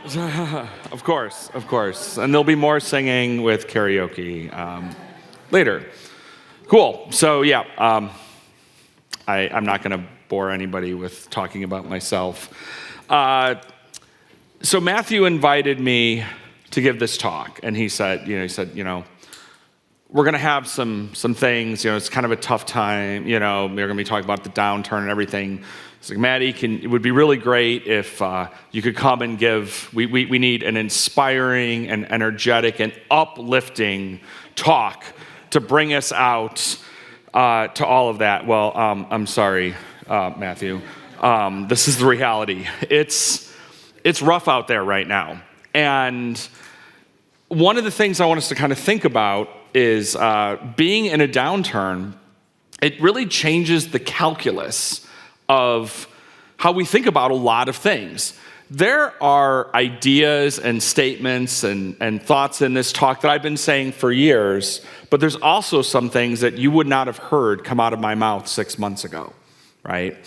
Of course. And there'll be more singing with karaoke later. Cool. So yeah, I'm not going to bore anybody with talking about myself. So Matthew invited me to give this talk, and he said, we're going to have some things, it's kind of a tough time, we're going to be talking about the downturn and everything. It's like, Matty, it would be really great if you could come and give, we need an inspiring and energetic and uplifting talk to bring us out to all of that. Well, I'm sorry, Matthew. This is the reality. It's rough out there right now. And one of the things I want us to kind of think about is being in a downturn, it really changes the calculus of how we think about a lot of things. There are ideas and statements and thoughts in this talk that I've been saying for years, but there's also some things that you would not have heard come out of my mouth 6 months ago, right?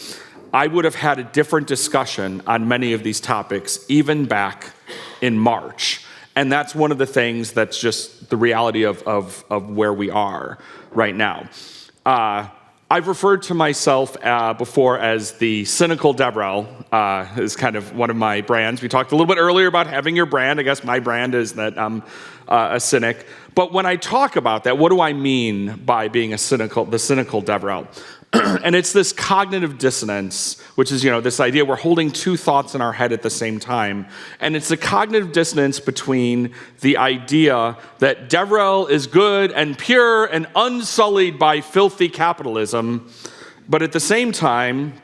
I would have had a different discussion on many of these topics even back in March. And that's one of the things that's just the reality of where we are right now. I've referred to myself before as the cynical DevRel, is kind of one of my brands. We talked a little bit earlier about having your brand. I guess my brand is that I'm a cynic. But when I talk about that, what do I mean by being the cynical DevRel? And it's this cognitive dissonance, which is, this idea we're holding two thoughts in our head at the same time. And it's a cognitive dissonance between the idea that DevRel is good and pure and unsullied by filthy capitalism, but at the same time,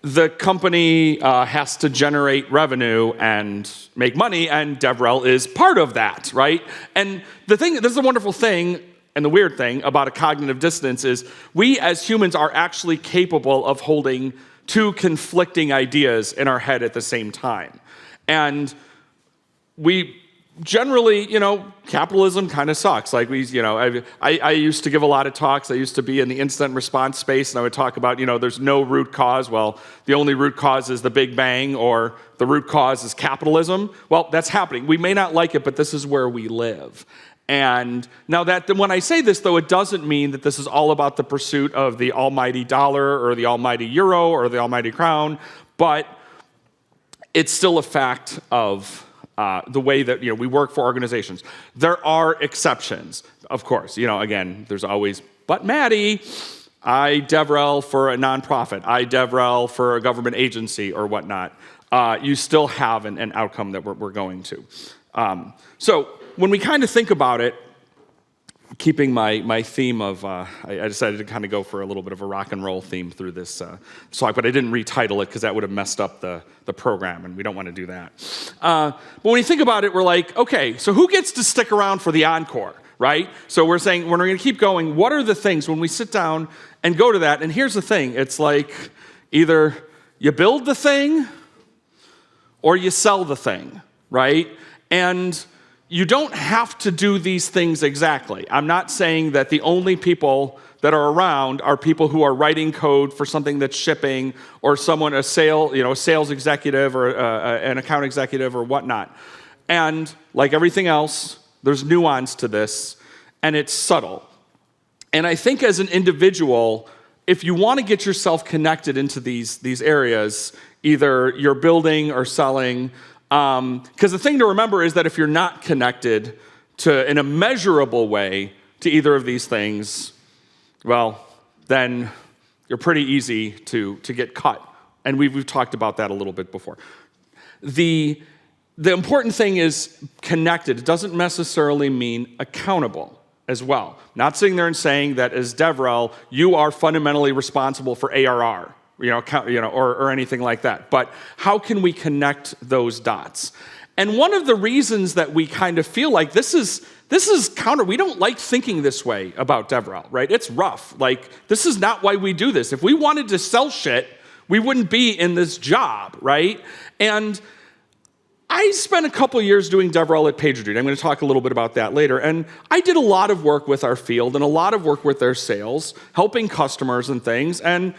the company has to generate revenue and make money, and DevRel is part of that, right? And this is a wonderful thing. And the weird thing about a cognitive dissonance is we as humans are actually capable of holding two conflicting ideas in our head at the same time. And we generally, capitalism kind of sucks. Like I used to give a lot of talks. I used to be in the incident response space, and I would talk about, there's no root cause. Well, the only root cause is the Big Bang, or the root cause is capitalism. Well, that's happening. We may not like it, but this is where we live. And now when I say this, though, it doesn't mean that this is all about the pursuit of the almighty dollar or the almighty euro or the almighty crown, but it's still a fact of the way that we work for organizations. There are exceptions, of course. Again, there's always, but Matty, I DevRel for a nonprofit, I DevRel for a government agency or whatnot. You still have an outcome that we're going to. So when we kind of think about it, keeping my theme of, I decided to kind of go for a little bit of a rock and roll theme through this talk, but I didn't retitle it because that would have messed up the program, and we don't want to do that. But when you think about it, we're like, okay, so who gets to stick around for the encore, right? So we're saying, we're going to keep going. What are the things when we sit down and go to that? And here's the thing. It's like either you build the thing or you sell the thing, right? And you don't have to do these things exactly. I'm not saying that the only people that are around are people who are writing code for something that's shipping, or a sales executive or an account executive or whatnot. And like everything else, there's nuance to this, and it's subtle. And I think as an individual, if you want to get yourself connected into these areas, either you're building or selling. Because the thing to remember is that if you're not connected in a measurable way to either of these things, well, then you're pretty easy to get cut. And we've talked about that a little bit before. The important thing is connected. It doesn't necessarily mean accountable as well. Not sitting there and saying that as DevRel, you are fundamentally responsible for ARR. Or anything like that. But how can we connect those dots? And one of the reasons that we kind of feel like this is counter. We don't like thinking this way about DevRel, right? It's rough. Like, this is not why we do this. If we wanted to sell shit, we wouldn't be in this job, right? And I spent a couple years doing DevRel at PagerDuty. I'm going to talk a little bit about that later. And I did a lot of work with our field and a lot of work with their sales, helping customers and things. And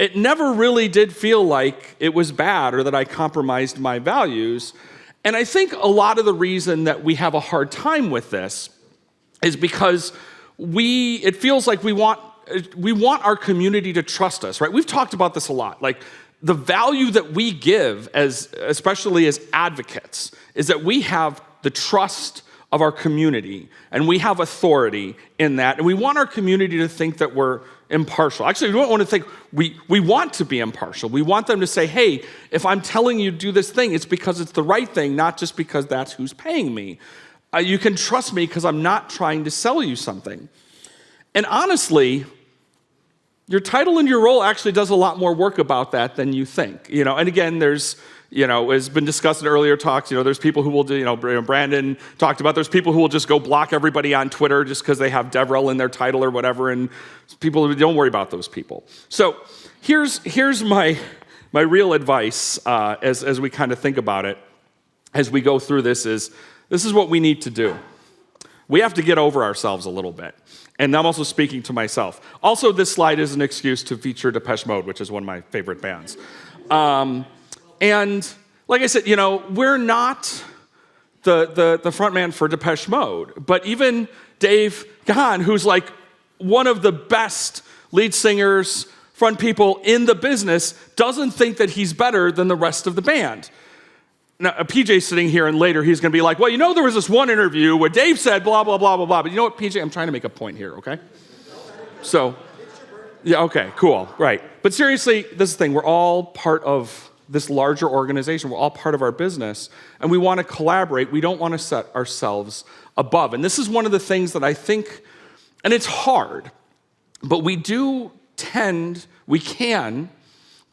it never really did feel like it was bad or that I compromised my values. And I think a lot of the reason that we have a hard time with this is because it feels like we want our community to trust us, right? We've talked about this a lot. Like, the value that we give, especially as advocates, is that we have the trust of our community, and we have authority in that, and we want our community to think that we're impartial. Actually, we don't want to think we want to be impartial. We want them to say, hey, if I'm telling you to do this thing, it's because it's the right thing, not just because that's who's paying me. You can trust me because I'm not trying to sell you something. And honestly, your title and your role actually does a lot more work about that than you think. And again, there's, has been discussed in earlier talks, there's people who will do, Brandon talked about, there's people who will just go block everybody on Twitter just because they have DevRel in their title or whatever, and people, don't worry about those people. So here's my real advice as we kind of think about it, as we go through this is what we need to do. We have to get over ourselves a little bit. And I'm also speaking to myself. Also, this slide is an excuse to feature Depeche Mode, which is one of my favorite bands. And like I said, we're not the front man for Depeche Mode, but even Dave Gahan, who's like one of the best lead singers, front people in the business, doesn't think that he's better than the rest of the band. Now, PJ's sitting here, and later he's going to be like, well, there was this one interview where Dave said blah, blah, blah, blah, blah. But you know what, PJ? I'm trying to make a point here, okay? So, yeah, okay, cool, right. But seriously, this is the thing. We're all part of this larger organization. We're all part of our business, and we want to collaborate. We don't want to set ourselves above. And this is one of the things that I think, and it's hard, but we can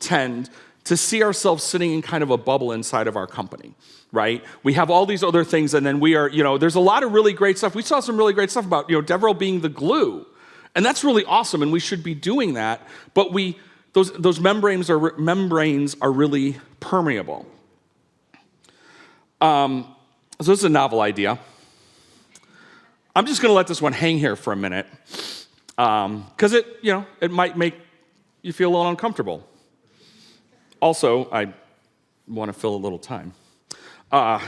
tend to see ourselves sitting in kind of a bubble inside of our company, right? We have all these other things, and then we are, there's a lot of really great stuff. We saw some really great stuff about, DevRel being the glue, and that's really awesome, and we should be doing that, but those membranes are really permeable. So this is a novel idea. I'm just going to let this one hang here for a minute, because it might make you feel a little uncomfortable. Also, I want to fill a little time. But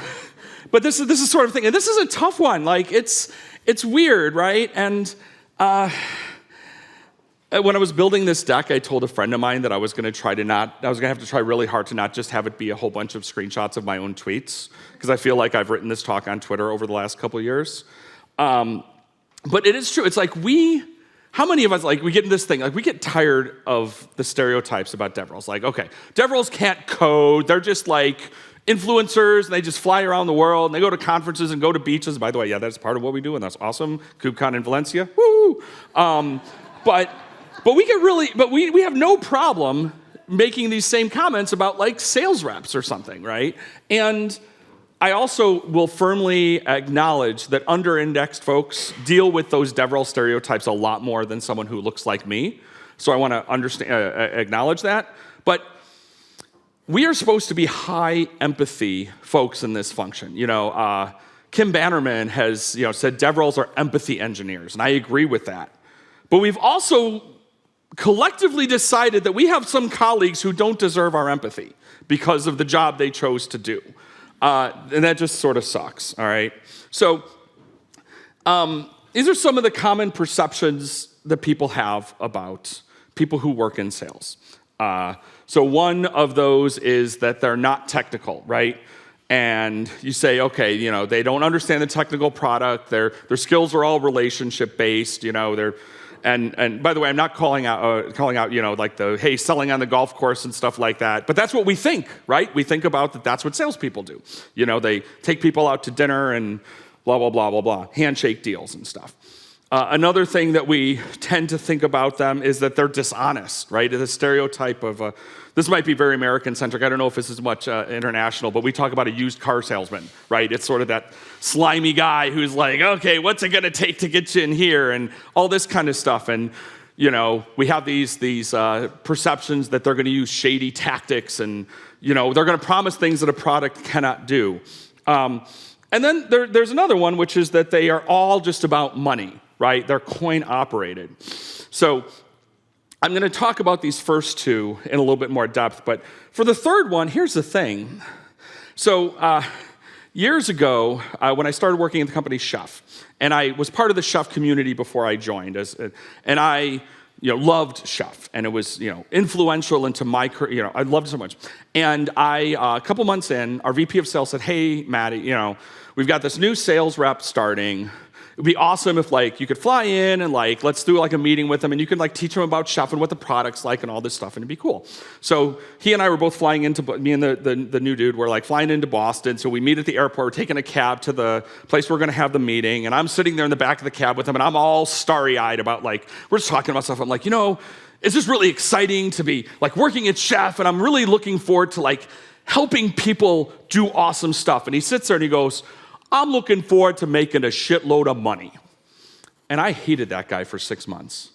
this is sort of thing, and this is a tough one. Like, it's weird, right? And when I was building this deck, I told a friend of mine that I was going to have to try really hard to not just have it be a whole bunch of screenshots of my own tweets, because I feel like I've written this talk on Twitter over the last couple of years. But it is true. It's like how many of us, we get in this thing, we get tired of the stereotypes about DevRels. Like, okay, DevRels can't code. They're just like influencers, and they just fly around the world, and they go to conferences and go to beaches. By the way, yeah, that's part of what we do, and that's awesome. KubeCon in Valencia, woo! But we have no problem making these same comments about sales reps or something, right? And I also will firmly acknowledge that under-indexed folks deal with those DevRel stereotypes a lot more than someone who looks like me. So I want to acknowledge that. But we are supposed to be high empathy folks in this function. Kim Bannerman has said DevRels are empathy engineers, and I agree with that. But we've also collectively decided that we have some colleagues who don't deserve our empathy because of the job they chose to do. And that just sort of sucks, all right? So these are some of the common perceptions that people have about people who work in sales. So one of those is that they're not technical, right? And you say, okay, they don't understand the technical product. Their skills are all relationship-based, And by the way, I'm not calling out, hey, selling on the golf course and stuff like that. But that's what we think, right? We think about that. That's what salespeople do. They take people out to dinner and blah, blah, blah, blah, blah, handshake deals and stuff. Another thing that we tend to think about them is that they're dishonest, right? The stereotype of, this might be very American-centric. I don't know if this is much international, but we talk about a used car salesman, right? It's sort of that slimy guy who's like, okay, what's it going to take to get you in here? And all this kind of stuff. And, we have these perceptions that they're going to use shady tactics and, they're going to promise things that a product cannot do. And then there's another one, which is that they are all just about money, right? They're coin operated. So I'm going to talk about these first two in a little bit more depth, but for the third one, here's the thing. So years ago, when I started working at the company Chef, and I was part of the Chef community before I joined, and I loved Chef, and it was influential into my career. I loved it so much. And a couple months in, our VP of sales said, "Hey, Matty, we've got this new sales rep starting. It'd be awesome if you could fly in and let's do a meeting with them, and you can teach them about Chef and what the product's like and all this stuff, and it'd be cool." So he and I were both flying into, me and the new dude were flying into Boston. So we meet at the airport, we're taking a cab to the place we're gonna have the meeting, and I'm sitting there in the back of the cab with him, and I'm all starry-eyed about we're just talking about stuff. I'm like, it's just really exciting to be working at Chef, and I'm really looking forward to helping people do awesome stuff. And he sits there and he goes, "I'm looking forward to making a shitload of money." And I hated that guy for 6 months.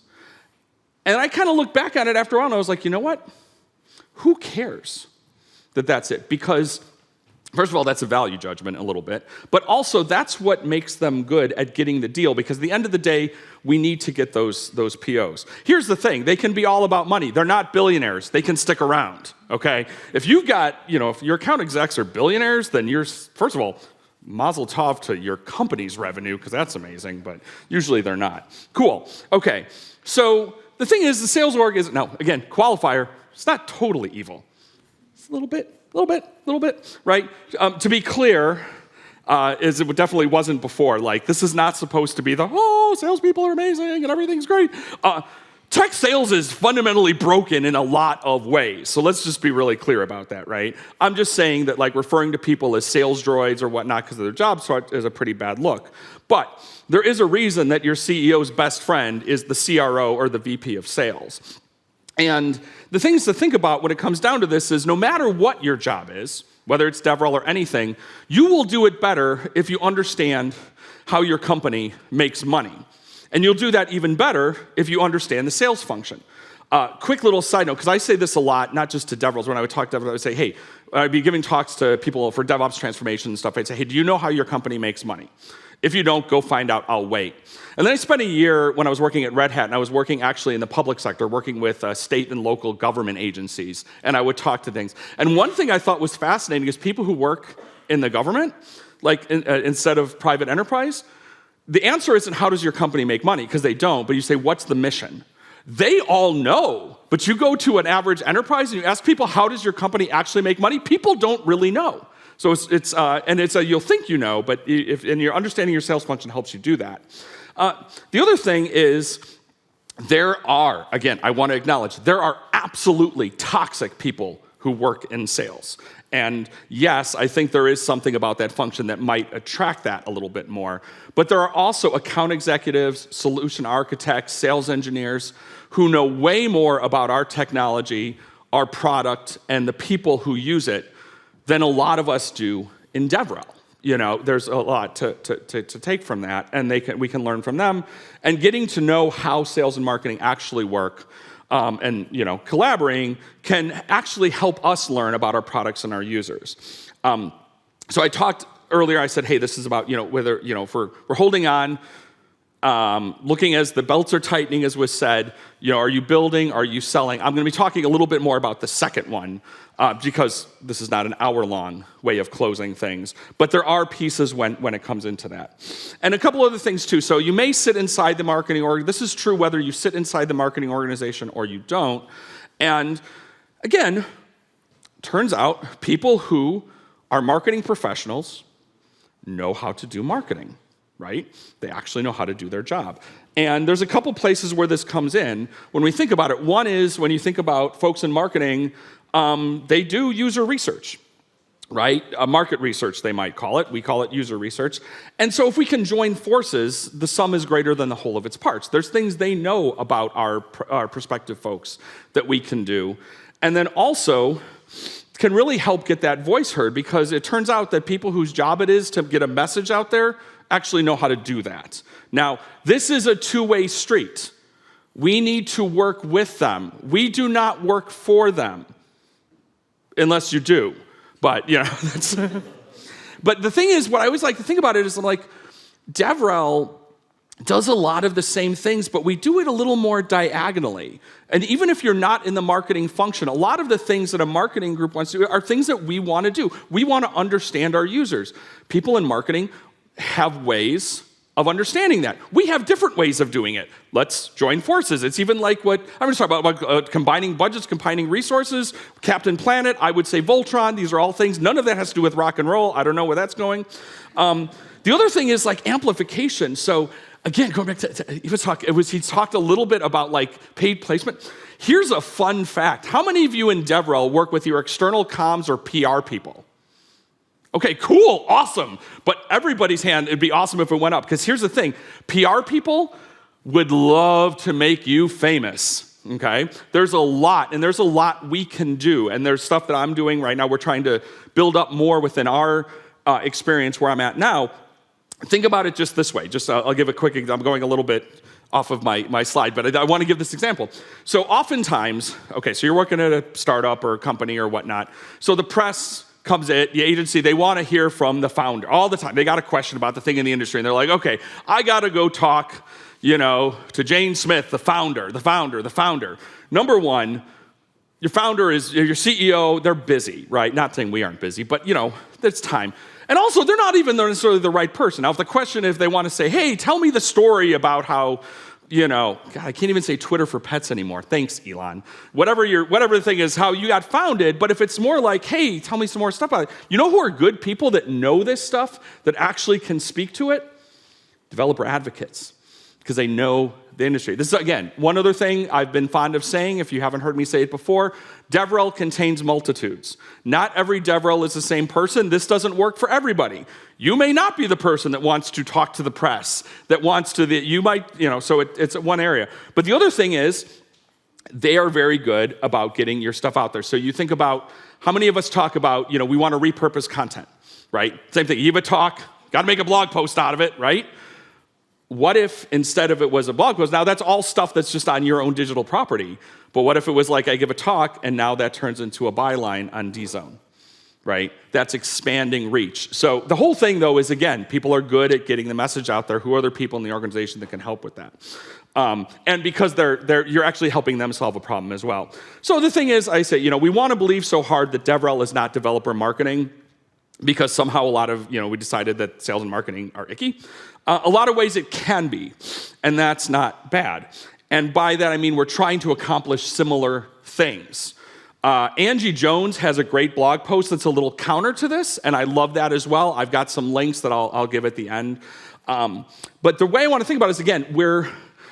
And I kind of looked back at it after a while, and I was like, you know what? Who cares that that's it? Because, first of all, that's a value judgment a little bit. But also, that's what makes them good at getting the deal, because at the end of the day, we need to get those POs. Here's the thing. They can be all about money. They're not billionaires. They can stick around, okay? If you've got, if your account execs are billionaires, then you're, first of all, mazel tov to your company's revenue, because that's amazing, but usually they're not. Cool. Okay. So the thing is, the sales org is, now, again, qualifier, it's not totally evil. It's a little bit, right? To be clear, is it definitely wasn't before. This is not supposed to be salespeople are amazing and everything's great. Tech sales is fundamentally broken in a lot of ways. So let's just be really clear about that, right? I'm just saying that referring to people as sales droids or whatnot because of their job is a pretty bad look. But there is a reason that your CEO's best friend is the CRO or the VP of sales. And the things to think about when it comes down to this is no matter what your job is, whether it's DevRel or anything, you will do it better if you understand how your company makes money. And you'll do that even better if you understand the sales function. Quick little side note, because I say this a lot, not just to DevRels. When I would talk to DevRels, I would say, hey, I'd be giving talks to people for DevOps transformation and stuff. I'd say, hey, do you know how your company makes money? If you don't, go find out. I'll wait. And then I spent a year when I was working at Red Hat, and I was working actually in the public sector, working with state and local government agencies, and I would talk to things. And one thing I thought was fascinating is people who work in the government, instead of private enterprise, the answer isn't how does your company make money, because they don't, but you say, what's the mission? They all know, but you go to an average enterprise and you ask people, how does your company actually make money? People don't really know. So you'll think you know, but and your understanding your sales function helps you do that. The other thing is again, I want to acknowledge, there are absolutely toxic people who work in sales. And yes, I think there is something about that function that might attract that a little bit more. But there are also account executives, solution architects, sales engineers who know way more about our technology, our product, and the people who use it than a lot of us do in DevRel. There's a lot to take from that, and we can learn from them. And getting to know how sales and marketing actually work and collaborating can actually help us learn about our products and our users. So I talked earlier. I said, hey, this is about whether we're holding on, looking as the belts are tightening, as was said. Are you building? Are you selling? I'm going to be talking a little bit more about the second one because this is not an hour-long way of closing things. But there are pieces when it comes into that. And a couple other things, too. So you may sit inside the marketing org. This is true whether you sit inside the marketing organization or you don't. And again, turns out people who are marketing professionals know how to do marketing, right? They actually know how to do their job. And there's a couple places where this comes in. When we think about it, one is when you think about folks in marketing, they do user research, right? Market research, they might call it. We call it user research. And so if we can join forces, the sum is greater than the whole of its parts. There's things they know about our prospective folks that we can do. And then also can really help get that voice heard, because it turns out that people whose job it is to get a message out there actually know how to do that. Now, this is a two-way street. We need to work with them. We do not work for them, unless you do. But, that's... But the thing is, what I always like to think about it is, DevRel does a lot of the same things, but we do it a little more diagonally. And even if you're not in the marketing function, a lot of the things that a marketing group wants to do are things that we want to do. We want to understand our users. People in marketing have ways of understanding that. We have different ways of doing it. Let's join forces. It's even like what I'm going to talk about combining budgets, combining resources, Captain Planet, I would say Voltron. These are all things. None of that has to do with rock and roll. I don't know where that's going. The other thing is like amplification. So again, going back to he talked a little bit about like paid placement. Here's a fun fact. How many of you in DevRel work with your external comms or PR people? Okay, cool, awesome. But everybody's hand, it'd be awesome if it went up. Because here's the thing, PR people would love to make you famous, okay? There's a lot, and there's a lot we can do. And there's stuff that I'm doing right now. We're trying to build up more within our experience where I'm at now. Think about it just this way. I'll give a quick example. I'm going a little bit off of my slide, but I want to give this example. So oftentimes, okay, so you're working at a startup or a company or whatnot. So the press comes in, the agency, they want to hear from the founder all the time. They got a question about the thing in the industry, and they're like, okay, I got to go talk, to Jane Smith, the founder. Number one, your founder is your CEO, they're busy, right? Not saying we aren't busy, but, it's time. And also, they're not even necessarily the right person. Now, if the question is they want to say, hey, tell me the story about how, God, I can't even say Twitter for pets anymore. Thanks, Elon. Whatever the thing is, how you got founded, but if it's more like, hey, tell me some more stuff about it. You know who are good people that know this stuff, that actually can speak to it? Developer advocates, because they know the industry. This is, again, one other thing I've been fond of saying, if you haven't heard me say it before, DevRel contains multitudes. Not every DevRel is the same person. This doesn't work for everybody. You may not be the person that wants to talk to the press, that wants to, you might, so it's one area. But the other thing is, they are very good about getting your stuff out there. So you think about, how many of us talk about, we want to repurpose content, right? Same thing, you give a talk, got to make a blog post out of it, right? What if instead of it was a blog post, now that's all stuff that's just on your own digital property, but what if it was like I give a talk and now that turns into a byline on DZone, right? That's expanding reach. So the whole thing though is, again, people are good at getting the message out there. Who are other people in the organization that can help with that? And because you're actually helping them solve a problem as well. So the thing is, I say, we want to believe so hard that DevRel is not developer marketing, because somehow a lot of, we decided that sales and marketing are icky. A lot of ways it can be, and that's not bad. And by that, I mean we're trying to accomplish similar things. Angie Jones has a great blog post that's a little counter to this, and I love that as well. I've got some links that I'll give at the end. But the way I want to think about it is, again,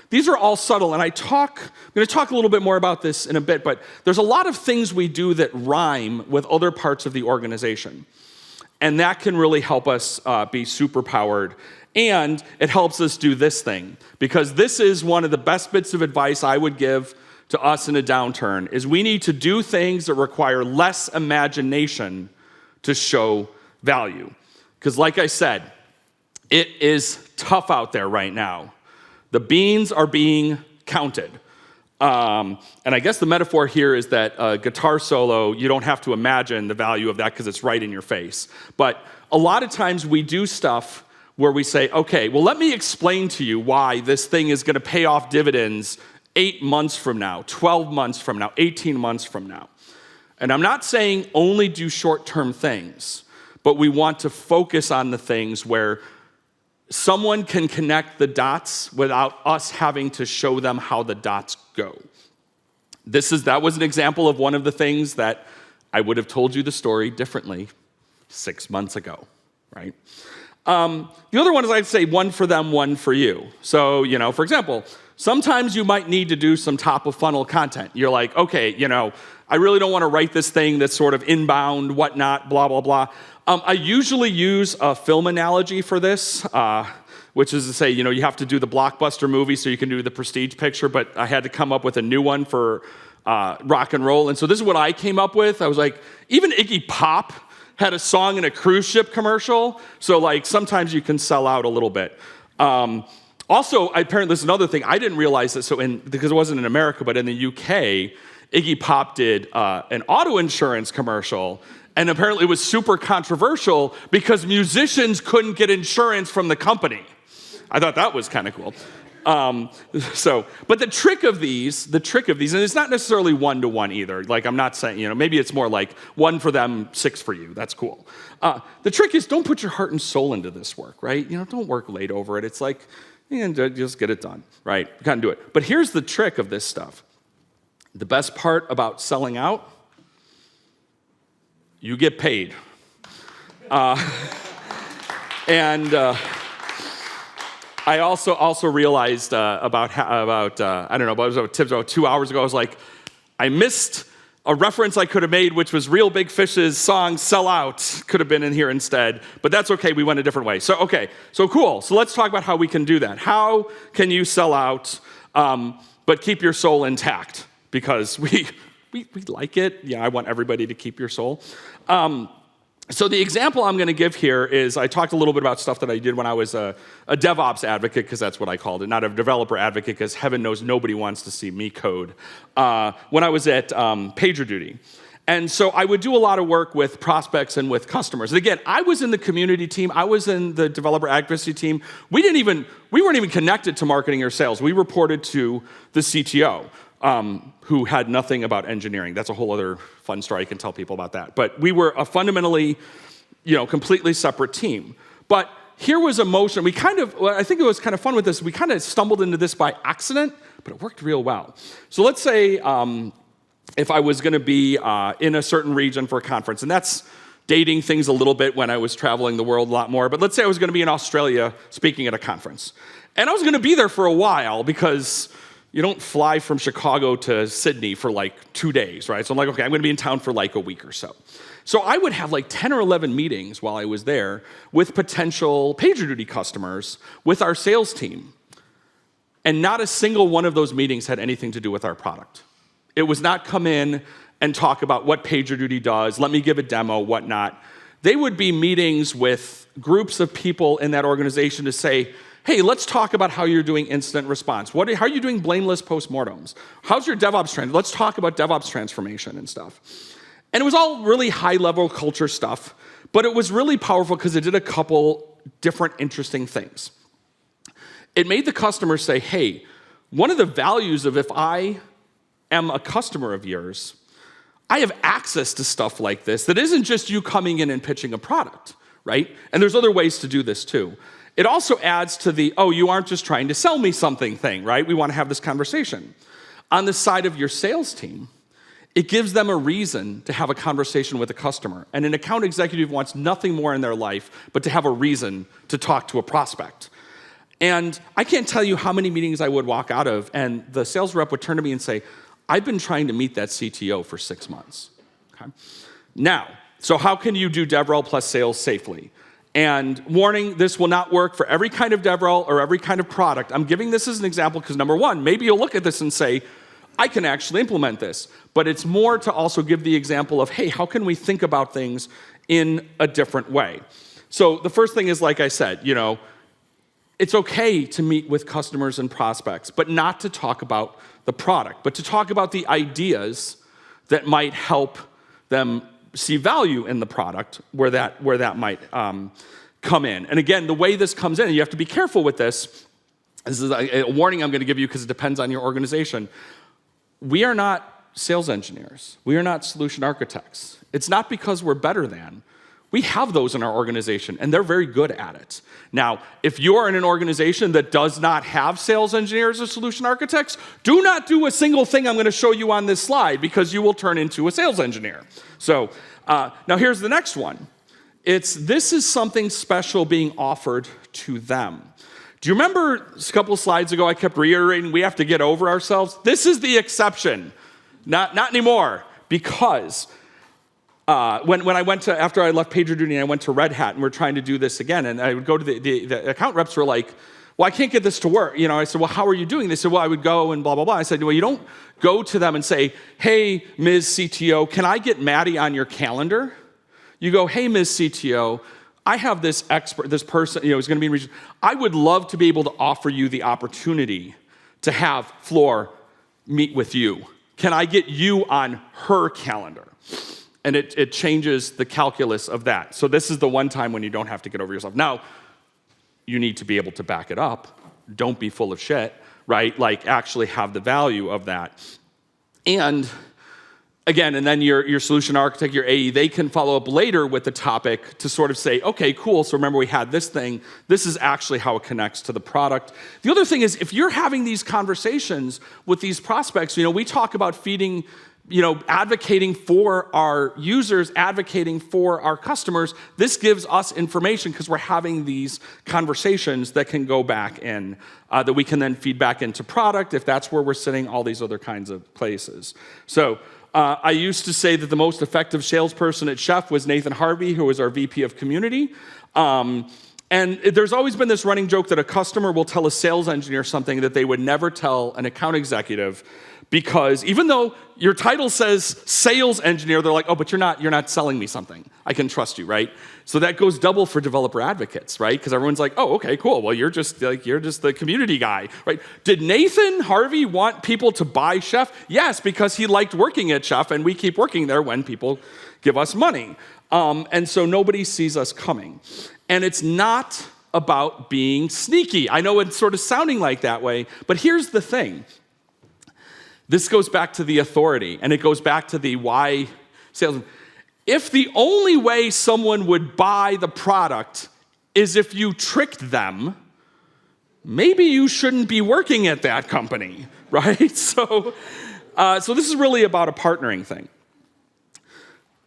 these are all subtle, and I'm going to talk a little bit more about this in a bit, but there's a lot of things we do that rhyme with other parts of the organization. And that can really help us be superpowered. And it helps us do this thing, because this is one of the best bits of advice I would give to us in a downturn, is we need to do things that require less imagination to show value. Because like I said, it is tough out there right now. The beans are being counted. And I guess the metaphor here is that a guitar solo, you don't have to imagine the value of that because it's right in your face. But a lot of times we do stuff where we say, okay, well, let me explain to you why this thing is going to pay off dividends 8 months from now, 12 months from now, 18 months from now. And I'm not saying only do short-term things, but we want to focus on the things where someone can connect the dots without us having to show them how the dots go. That was an example of one of the things that I would have told you the story differently 6 months ago, right? The other one is, I'd say, one for them, one for you. So, for example, sometimes you might need to do some top-of-funnel content. You're like, okay, I really don't want to write this thing that's sort of inbound, whatnot, blah, blah, blah. I usually use a film analogy for this, which is to say, you have to do the blockbuster movie so you can do the prestige picture, but I had to come up with a new one for rock and roll. And so this is what I came up with. I was like, even Iggy Pop had a song in a cruise ship commercial, so like sometimes you can sell out a little bit. Also, apparently this is another thing, I didn't realize this, because it wasn't in America, but in the UK, Iggy Pop did an auto insurance commercial, and apparently it was super controversial because musicians couldn't get insurance from the company. I thought that was kind of cool. But the trick of these, and it's not necessarily one-to-one either. Like I'm not saying, maybe it's more like 1 for them, 6 for you. That's cool. The trick is don't put your heart and soul into this work, right? Don't work late over it. It's like, just get it done, right? You can't do it. But here's the trick of this stuff. The best part about selling out, you get paid. I also realized about 2 hours ago, I was like, I missed a reference I could have made, which was Real Big Fish's song "Sell Out" could have been in here instead, but that's okay. We went a different way. So cool. So let's talk about how we can do that. How can you sell out, but keep your soul intact? Because we like it. Yeah, I want everybody to keep your soul. So the example I'm going to give here is I talked a little bit about stuff that I did when I was a DevOps advocate, because that's what I called it, not a developer advocate, because heaven knows nobody wants to see me code, when I was at PagerDuty. And so I would do a lot of work with prospects and with customers. And again, I was in the community team. I was in the developer advocacy team. We weren't even connected to marketing or sales. We reported to the CTO. Who had nothing about engineering. That's a whole other fun story. I can tell people about that. But we were a fundamentally, completely separate team. But here was a motion. I think it was kind of fun with this. We kind of stumbled into this by accident, but it worked real well. So let's say if I was going to be in a certain region for a conference, and that's dating things a little bit when I was traveling the world a lot more. But let's say I was going to be in Australia speaking at a conference. And I was going to be there for a while because you don't fly from Chicago to Sydney for like 2 days, right? So I'm like, okay, I'm going to be in town for like a week or so. So I would have like 10 or 11 meetings while I was there with potential PagerDuty customers with our sales team. And not a single one of those meetings had anything to do with our product. It was not come in and talk about what PagerDuty does, let me give a demo, whatnot. They would be meetings with groups of people in that organization to say, hey, let's talk about how you're doing incident response. How are you doing blameless postmortems? How's your DevOps trend? Let's talk about DevOps transformation and stuff. And it was all really high-level culture stuff, but it was really powerful because it did a couple different interesting things. It made the customer say, hey, one of the values of if I am a customer of yours, I have access to stuff like this that isn't just you coming in and pitching a product, right? And there's other ways to do this too. It also adds to the, you aren't just trying to sell me something thing, right? We want to have this conversation. On the side of your sales team, it gives them a reason to have a conversation with a customer. And an account executive wants nothing more in their life but to have a reason to talk to a prospect. And I can't tell you how many meetings I would walk out of, and the sales rep would turn to me and say, I've been trying to meet that CTO for 6 months. Okay? Now, so how can you do DevRel plus sales safely? And warning, this will not work for every kind of DevRel or every kind of product. I'm giving this as an example because number one, maybe you'll look at this and say, I can actually implement this. But it's more to also give the example of, hey, how can we think about things in a different way? So the first thing is, like I said, it's okay to meet with customers and prospects, but not to talk about the product, but to talk about the ideas that might help them see value in the product where that might come in. And again, the way this comes in, and you have to be careful with this. This is a warning I'm going to give you because it depends on your organization. We are not sales engineers. We are not solution architects. It's not because we're better than. We have those in our organization, and they're very good at it. Now, if you're in an organization that does not have sales engineers or solution architects, do not do a single thing I'm going to show you on this slide because you will turn into a sales engineer. So now here's the next one. This is something special being offered to them. Do you remember a couple slides ago I kept reiterating we have to get over ourselves? This is the exception. Not anymore, because when I went to, after I left PagerDuty, I went to Red Hat, and we're trying to do this again, and I would go to the account reps were like, well, I can't get this to work. I said, well, how are you doing? They said, well, I would go and blah, blah, blah. I said, well, you don't go to them and say, hey, Ms. CTO, can I get Matty on your calendar? You go, hey, Ms. CTO, I have this expert, this person, is going to be in region. I would love to be able to offer you the opportunity to have Floor meet with you. Can I get you on her calendar? And it changes the calculus of that. So this is the one time when you don't have to get over yourself. Now, you need to be able to back it up. Don't be full of shit, right? Like actually have the value of that. And again, and then your solution architect, your AE, they can follow up later with the topic to sort of say, okay, cool, so remember we had this thing. This is actually how it connects to the product. The other thing is, if you're having these conversations with these prospects, we talk about feeding, advocating for our users, advocating for our customers. This gives us information because we're having these conversations that can go back in, that we can then feed back into product if that's where we're sitting, all these other kinds of places. So, I used to say that the most effective salesperson at Chef was Nathan Harvey, who was our VP of Community. And there's always been this running joke that a customer will tell a sales engineer something that they would never tell an account executive, because even though your title says sales engineer, they're like, oh, but you're not selling me something. I can trust you, right? So that goes double for developer advocates, right? Because everyone's like, oh, okay, cool. Well, you're just the community guy, right? Did Nathan Harvey want people to buy Chef? Yes, because he liked working at Chef, and we keep working there when people give us money. And so nobody sees us coming. And it's not about being sneaky. I know it's sort of sounding like that way, but here's the thing. This goes back to the authority, and it goes back to the why sales. If the only way someone would buy the product is if you tricked them, maybe you shouldn't be working at that company, right? So this is really about a partnering thing.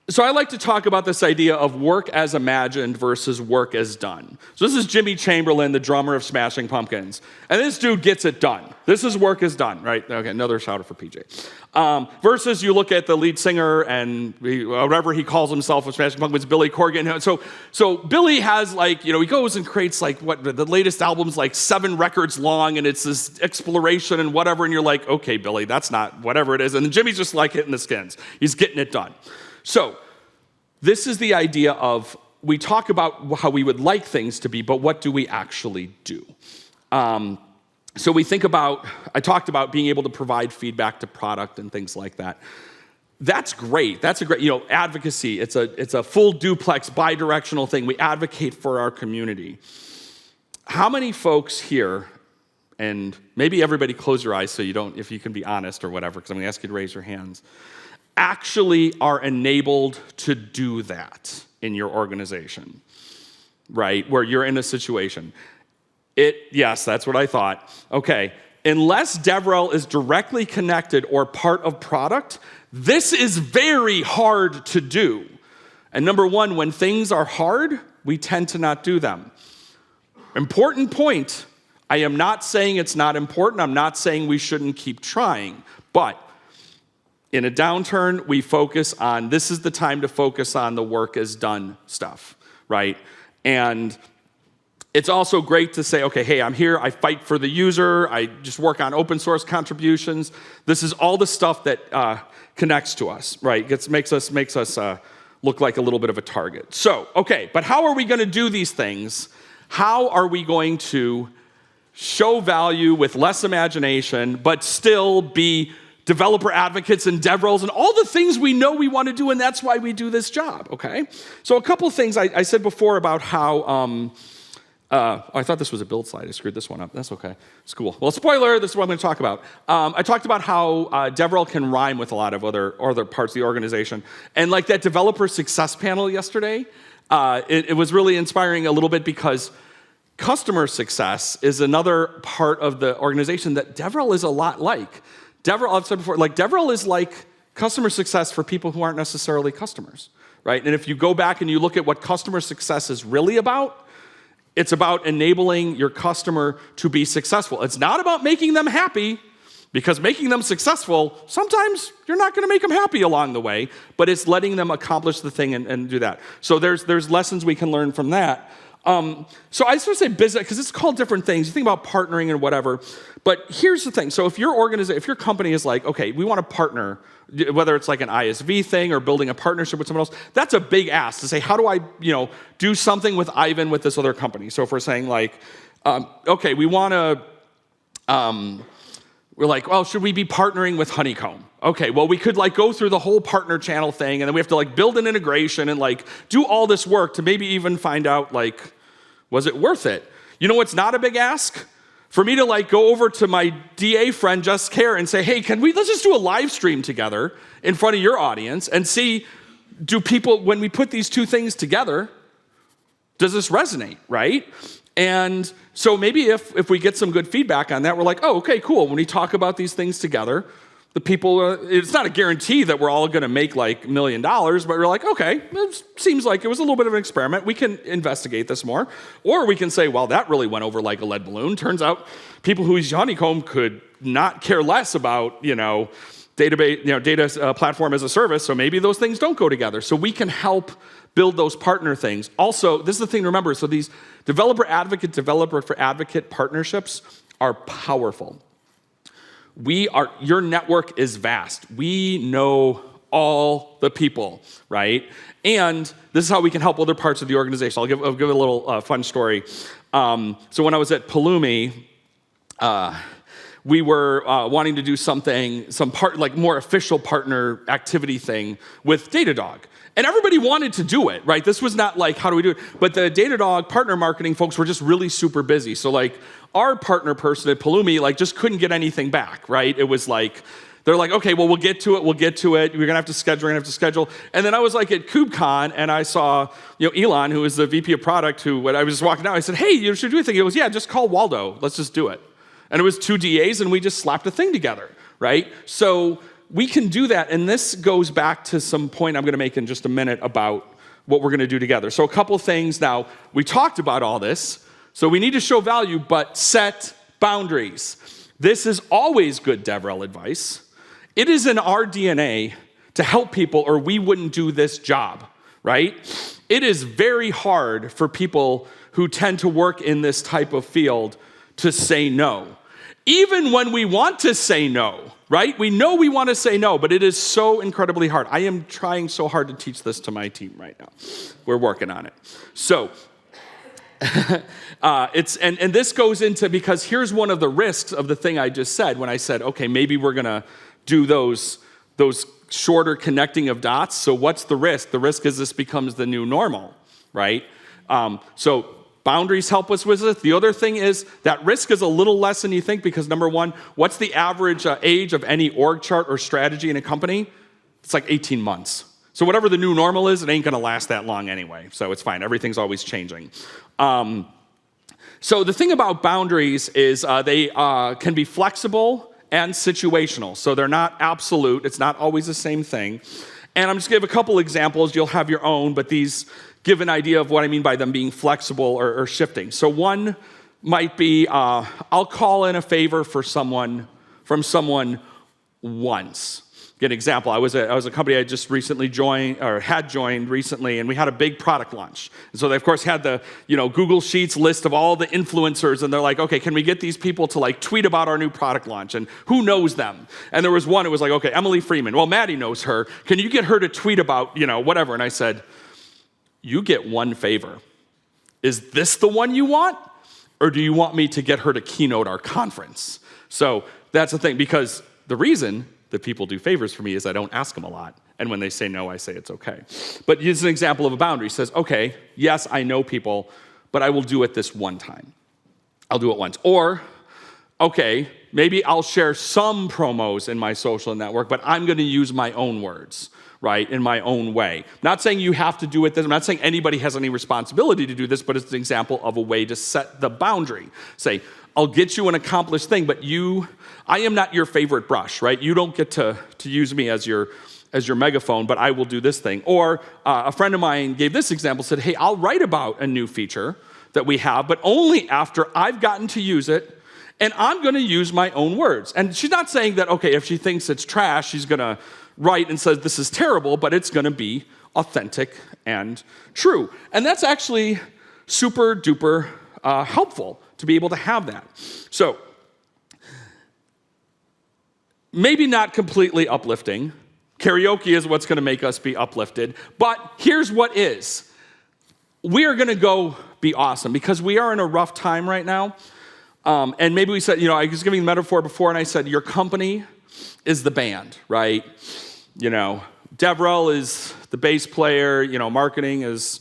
So I like to talk about this idea of work as imagined versus work as done. So this is Jimmy Chamberlain, the drummer of Smashing Pumpkins. And this dude gets it done. This is work is done, right? Okay, another shout out for PJ. Versus you look at the lead singer and whatever he calls himself of Smashing Pumpkins, Billy Corgan. So Billy has he goes and creates the latest album's 7 records long, and it's this exploration and whatever, and you're like, okay, Billy, that's not whatever it is. And then Jimmy's just hitting the skins. He's getting it done. So this is the idea of, we talk about how we would like things to be, but what do we actually do? So we think about, I talked about being able to provide feedback to product and things like that. That's great. That's a great, advocacy. It's a full duplex, bi-directional thing. We advocate for our community. How many folks here, and maybe everybody close your eyes so you don't, if you can be honest or whatever, because I'm going to ask you to raise your hands, actually are enabled to do that in your organization, right? Where you're in a situation. Yes, that's what I thought. Okay, unless DevRel is directly connected or part of product, this is very hard to do. And number one, when things are hard, we tend to not do them. Important point. I am not saying it's not important. I'm not saying we shouldn't keep trying, but in a downturn, we focus on, this is the time to focus on the work is done stuff, right? And it's also great to say, okay, hey, I'm here, I fight for the user, I just work on open source contributions. This is all the stuff that connects to us, right? Makes us look like a little bit of a target. So, okay, but how are we going to do these things? How are we going to show value with less imagination, but still be developer advocates and DevRels and all the things we know we want to do, and that's why we do this job, okay? So a couple things I said before about how, I thought this was a build slide. I screwed this one up. That's okay. It's cool. Well, spoiler, this is what I'm going to talk about. I talked about how DevRel can rhyme with a lot of other parts of the organization. And like that developer success panel yesterday, it was really inspiring a little bit because customer success is another part of the organization that DevRel is a lot like. DevRel, I've said before, DevRel is like customer success for people who aren't necessarily customers, right? And if you go back and you look at what customer success is really about, it's about enabling your customer to be successful. It's not about making them happy, because making them successful, sometimes you're not going to make them happy along the way, but it's letting them accomplish the thing and do that. So there's lessons we can learn from that. So I sort of say business, because it's called different things. You think about partnering and whatever. But here's the thing. So if your company is like, okay, we want to partner, whether it's like an ISV thing or building a partnership with someone else, that's a big ask to say, how do I, do something with Ivan with this other company? So if we're saying okay, we want to, we're like, well, should we be partnering with Honeycomb? Okay, well, we could go through the whole partner channel thing, and then we have to build an integration and do all this work to maybe even find out was it worth it? You know what's not a big ask? For me to like go over to my DA friend, Just Care, and say, hey, let's just do a live stream together in front of your audience and see, do people, when we put these two things together, does this resonate, right? And so maybe if we get some good feedback on that, we're like, oh, okay, cool. When we talk about these things together, the people, it's not a guarantee that we're all going to make like $1 million, but we're like, okay, it seems like it was a little bit of an experiment. We can investigate this more. Or we can say, well, that really went over like a lead balloon. Turns out people who use Honeycomb could not care less about, database, data platform as a service. So maybe those things don't go together. So we can help build those partner things. Also, this is the thing to remember. So these developer for advocate partnerships are powerful. Your network is vast. We know all the people, right? And this is how we can help other parts of the organization. I'll give a little fun story. So when I was at Pulumi, we were wanting to do more official partner activity thing with Datadog. And everybody wanted to do it, right? This was not like, how do we do it? But the Datadog partner marketing folks were just really super busy. So like our partner person at Pulumi just couldn't get anything back, right? It was like, they're like, okay, well, we'll get to it. We're gonna have to schedule. And then I was like at KubeCon and I saw, Elon, who is the VP of product, when I was just walking out, I said, hey, you should do a thing. He goes, yeah, just call Waldo. Let's just do it. And it was 2 DAs and we just slapped a thing together, right? So we can do that, and this goes back to some point I'm going to make in just a minute about what we're going to do together. So a couple things now. We talked about all this, so we need to show value, but set boundaries. This is always good DevRel advice. It is in our DNA to help people, or we wouldn't do this job, right? It is very hard for people who tend to work in this type of field to say no. Even when we want to say no, right? We know we want to say no, but it is so incredibly hard. I am trying so hard to teach this to my team right now. We're working on it. So, and this goes into, because here's one of the risks of the thing I just said when I said, okay, maybe we're gonna do those shorter connecting of dots. So what's the risk? The risk is this becomes the new normal, right? So boundaries help us with this. The other thing is that risk is a little less than you think, because number one, what's the average age of any org chart or strategy in a company? It's like 18 months. So whatever the new normal is, it ain't gonna last that long anyway. So it's fine, everything's always changing. So the thing about boundaries is they can be flexible and situational. So they're not absolute, it's not always the same thing. And I'm just gonna give a couple examples, you'll have your own, but these give an idea of what I mean by them being flexible or shifting. So one might be, I'll call in a favor from someone once. Get an example. I was a company I just recently had joined recently, and we had a big product launch. And so they of course had the Google Sheets list of all the influencers, and they're like, okay, can we get these people to tweet about our new product launch, and who knows them? And there was one. It was like, okay, Emily Freeman. Well, Matty knows her. Can you get her to tweet about whatever? And I said, you get one favor. Is this the one you want? Or do you want me to get her to keynote our conference? So that's the thing, because the reason that people do favors for me is I don't ask them a lot. And when they say no, I say it's okay. But here's an example of a boundary. It says, okay, yes, I know people, but I will do it this one time. I'll do it once. Or, okay, maybe I'll share some promos in my social network, but I'm going to use my own words, right, in my own way. Not saying you have to do it this. I'm not saying anybody has any responsibility to do this, but it's an example of a way to set the boundary. Say, I'll get you an accomplished thing, but I am not your favorite brush, right? You don't get to use me as your megaphone, but I will do this thing. Or a friend of mine gave this example, said, hey, I'll write about a new feature that we have, but only after I've gotten to use it, and I'm gonna use my own words. And she's not saying that, okay, if she thinks it's trash, she's gonna write and says this is terrible, but it's gonna be authentic and true. And that's actually super duper helpful to be able to have that. So, maybe not completely uplifting. Karaoke is what's gonna make us be uplifted, but here's what is. We are gonna go be awesome, because we are in a rough time right now. And maybe we said, I was giving the metaphor before, and I said, your company is the band, right? DevRel is the bass player, marketing is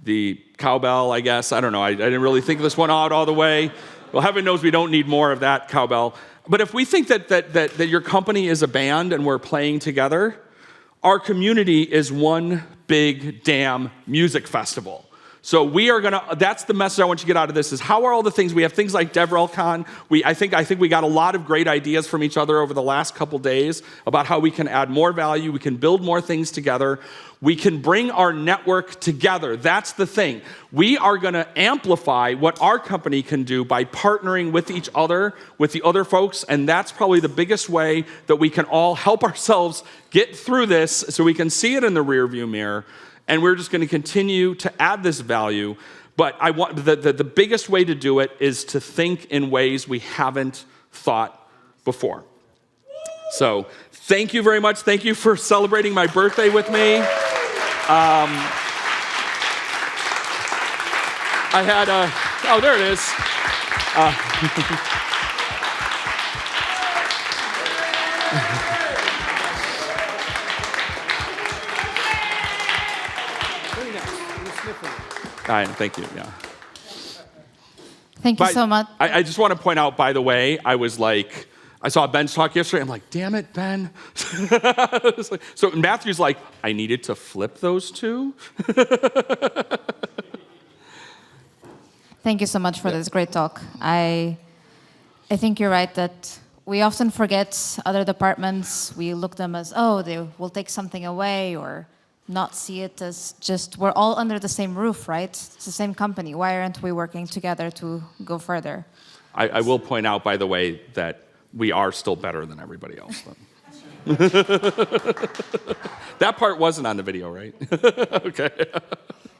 the cowbell, I guess. I don't know. I didn't really think this one out all the way. Well, heaven knows we don't need more of that cowbell. But if we think that your company is a band and we're playing together, our community is one big damn music festival. So we are that's the message I want you to get out of this, is how are all the things, we have things like DevRelCon. I think we got a lot of great ideas from each other over the last couple days about how we can add more value, we can build more things together, we can bring our network together. That's the thing. We are gonna amplify what our company can do by partnering with each other, with the other folks, and that's probably the biggest way that we can all help ourselves get through this so we can see it in the rearview mirror. And we're just going to continue to add this value. But I want the biggest way to do it is to think in ways we haven't thought before. So thank you very much. Thank you for celebrating my birthday with me. I had oh, there it is. Thank you, yeah. Thank you so much. I just want to point out, by the way, I saw Ben's talk yesterday. I'm like, damn it, Ben. So Matthew's like, I needed to flip those two. Thank you so much for this great talk. I think you're right that we often forget other departments. We look them as, oh, they will take something away, or not see it as just, we're all under the same roof, right? It's the same company. Why aren't we working together to go further? I will point out, by the way, that we are still better than everybody else. That part wasn't on the video, right? Okay.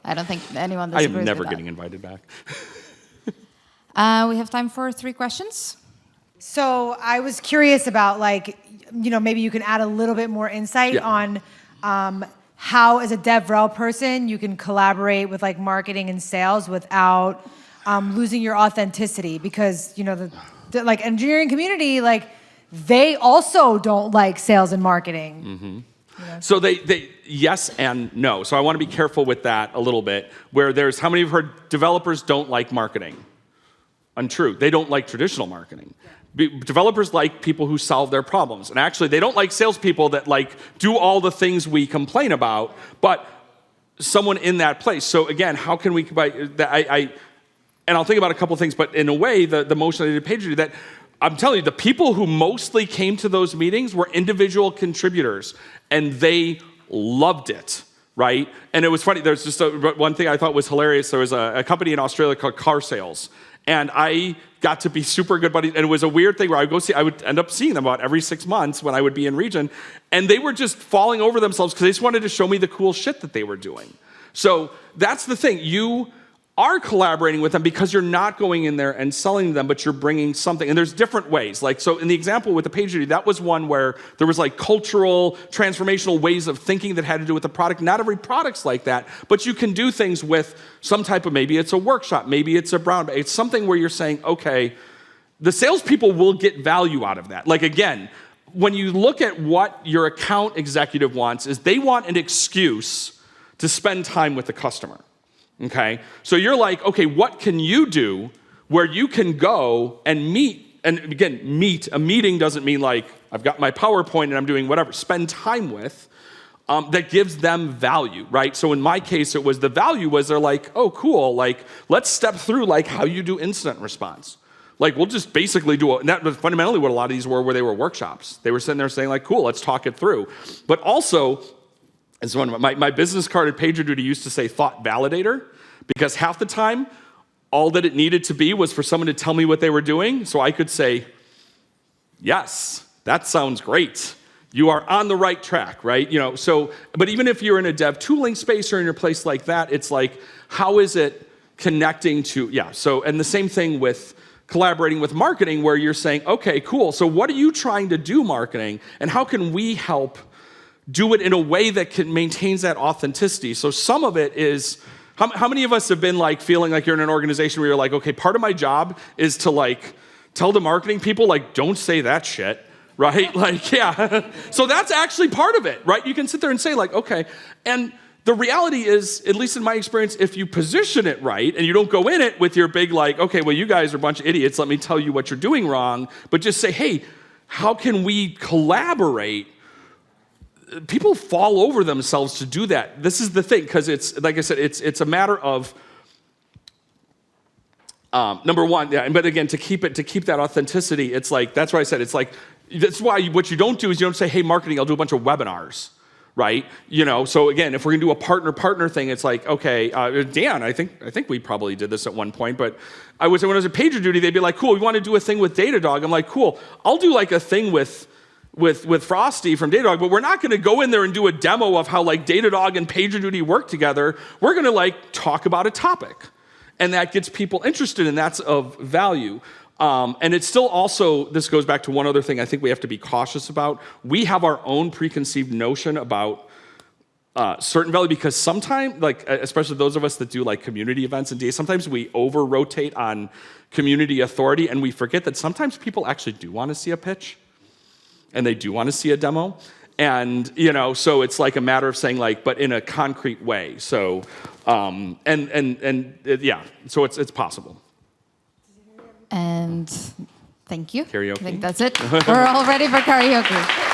I don't think anyone I disagrees am never with that. getting invited back. We have time for 3 questions. So I was curious about, maybe you can add a little bit more insight on how, as a DevRel person, you can collaborate with marketing and sales without losing your authenticity, because the engineering community, they also don't like sales and marketing. Mm-hmm. So they yes and no. So I want to be careful with that a little bit. Where there's, how many of you have heard developers don't like marketing? Untrue. They don't like traditional marketing. Developers like people who solve their problems. And actually, they don't like salespeople that do all the things we complain about, but someone in that place. So again, how can we, and I'll think about a couple things, but in a way, the motion I did PagerDuty, that I'm telling you, the people who mostly came to those meetings were individual contributors, and they loved it, right? And it was funny, there's just one thing I thought was hilarious. There was a company in Australia called Car Sales, and I got to be super good buddies. And it was a weird thing where I would end up seeing them about every 6 months when I would be in region. And they were just falling over themselves because they just wanted to show me the cool shit that they were doing. So that's the thing. You are collaborating with them because you're not going in there and selling them, but you're bringing something. And there's different ways. So in the example with the PagerDuty, that was one where there was cultural, transformational ways of thinking that had to do with the product. Not every product's like that, but you can do things with some type of, maybe it's a workshop, maybe it's a brown bag. It's something where you're saying, okay, the salespeople will get value out of that. Again, when you look at what your account executive wants, is they want an excuse to spend time with the customer. Okay, so you're like, okay, what can you do where you can go and meet? And again, a meeting doesn't mean I've got my PowerPoint and I'm doing whatever. Spend time with that gives them value, right? So in my case, it was the value was they're like, oh, cool, let's step through how you do incident response. We'll just basically do and that was fundamentally what a lot of these were, where they were workshops. They were sitting there saying cool, let's talk it through. But also, as one of my business card at PagerDuty used to say thought validator, because half the time, all that it needed to be was for someone to tell me what they were doing, so I could say, yes, that sounds great. You are on the right track, right? But even if you're in a dev tooling space or in a place like that, it's how is it connecting to, and the same thing with collaborating with marketing, where you're saying, okay, cool, so what are you trying to do, marketing, and how can we help do it in a way that maintains that authenticity? So some of it is, how many of us have been feeling like you're in an organization where you're okay, part of my job is to tell the marketing people don't say that shit, right? So that's actually part of it, right? You can sit there and say okay, and the reality is, at least in my experience, if you position it right and you don't go in it with your big like, okay, well, you guys are a bunch of idiots, let me tell you what you're doing wrong, but just say, hey, how can we collaborate? People fall over themselves to do that. This is the thing, because it's, like I said, it's a matter of, number one, yeah, but again, to keep that authenticity, it's like, that's why I said, it's like, that's why what you don't do is you don't say, hey, marketing, I'll do a bunch of webinars. Right? So again, if we're gonna do a partner thing, it's like, okay, Dan, I think we probably did this at one point, but when I was at PagerDuty, they'd be like, cool, we want to do a thing with Datadog. I'm like, cool, I'll do like a thing with Frosty from Datadog, but we're not gonna go in there and do a demo of how like Datadog and PagerDuty work together. We're gonna like talk about a topic. And that gets people interested, and that's of value. And it's still also, this goes back to one other thing I think we have to be cautious about. We have our own preconceived notion about certain value, because sometimes, like, especially those of us that do like community events and days, sometimes we over-rotate on community authority, and we forget that sometimes people actually do want to see a pitch, and they do want to see a demo. And, so it's like a matter of saying like, but in a concrete way. So, yeah, so it's possible. And thank you. Karaoke. I think that's it. We're all ready for karaoke.